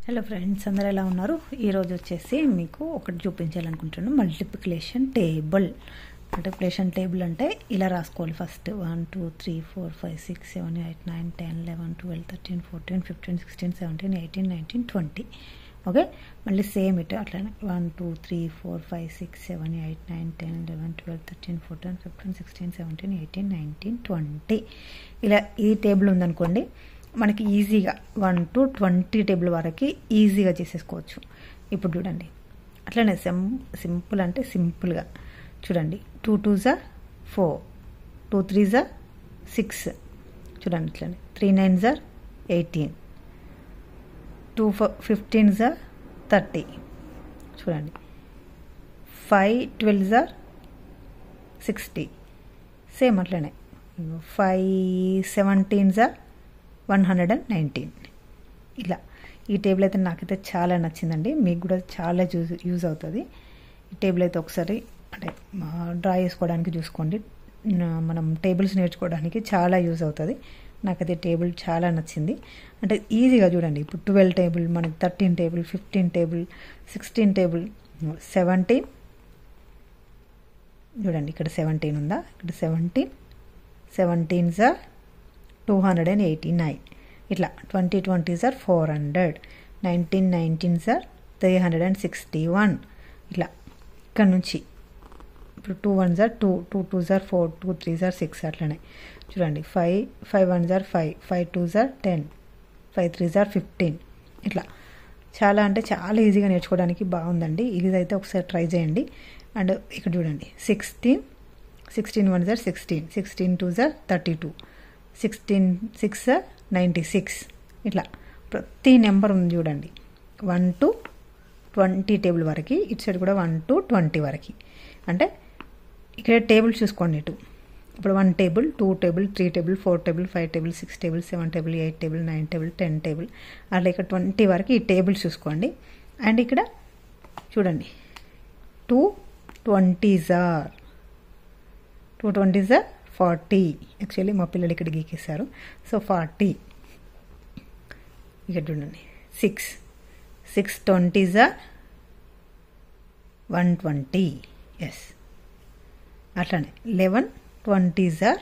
Hello friends, అందరూ ఎలా ఉన్నారు? ఈరోజు వచ్చేసి మీకు ఒకటి చూపించాలనుకుంటున్నాను. Multiplication table. మల్టిప్లికేషన్ టేబుల్ అంటే ఇలా రాసుకోవాలి. ఫస్ట్ 1 2 3 4 5 6 7 8 9 10 11 12 13 14 15 16 17 18 19 20. ఓకే, మళ్ళీ సేమ్ ఇటు అట్లనే 1 2 3 4 5 6 7 8 9 10 11 12 13 14 15 16 17 18 19 20. ఇలా ఈ టేబుల్ ఉందనుకోండి, మనకి ఈజీగా 1 to 20 టేబుల్ వరకు ఈజీగా చేసేసుకోవచ్చు. ఇప్పుడు చూడండి, అట్లనే సింపుల్ అంటే సింపుల్గా చూడండి. 2 2s are 4, 2 3s are 6. చూడండి, అట్లనే 3 9s are 18, 2 15s are 30. చూడండి, 5 12s are 60. సేమ్ అట్లనే 5 17s are 119. ఇలా ఈ టేబుల్ అయితే నాకైతే చాలా నచ్చిందండి. మీకు కూడా చాలా యూజ్ అవుతుంది. ఈ టేబుల్ అయితే ఒకసారి అంటే డ్రా చేసుకోవడానికి చూసుకోండి. మనం టేబుల్స్ నేర్చుకోవడానికి చాలా యూజ్ అవుతుంది. నాకైతే టేబుల్ చాలా నచ్చింది. అంటే ఈజీగా చూడండి, ఇప్పుడు 12 టేబుల్, మనకి 13 టేబుల్, 15 టేబుల్, 16 టేబుల్, 17. చూడండి, ఇక్కడ 17 ఉందా, ఇక్కడ 17s are 289. ఇట్లా 20 20s are 400, 19 19s are 361. ఇట్లా ఇక్కడ నుంచి ఇప్పుడు 2 1s are 2, 2 2s are 4, 2 3s are 6. అట్లనే చూడండి, 5 1s are 5, 5 2s are 10, 5 3s are 15. ఇట్లా చాలా అంటే చాలా ఈజీగా నేర్చుకోవడానికి బాగుందండి. ఇదైతే ఒకసారి ట్రై చేయండి. అండ్ ఇక్కడ చూడండి, 16 1s are 16, 16 2s are 32, 16 6 are 96. ఇట్లా ప్రతి నెంబర్ ఉంది చూడండి, 1 to 20 టేబుల్ వరకు. ఇటు సైడ్ కూడా 1 to 20 వరకు. అంటే ఇక్కడ టేబుల్ చూసుకోండి. ఇప్పుడు 1 table, 2 table, 3 table, 4 table, 5 table, 6 table, 7 table, 8 table, 9 table, 10 table, అట్లా ఇక్కడ 20 వరకు ఈ టేబుల్ చూసుకోండి. అండ్ ఇక్కడ చూడండి, 2 20s are 40. యాక్చువల్లీ మా పిల్లలు ఇక్కడ గీకేశారు. సో 40. ఇక్కడ చూడండి, 6 20s are 120. ఎస్, అట్లానే 11 20s are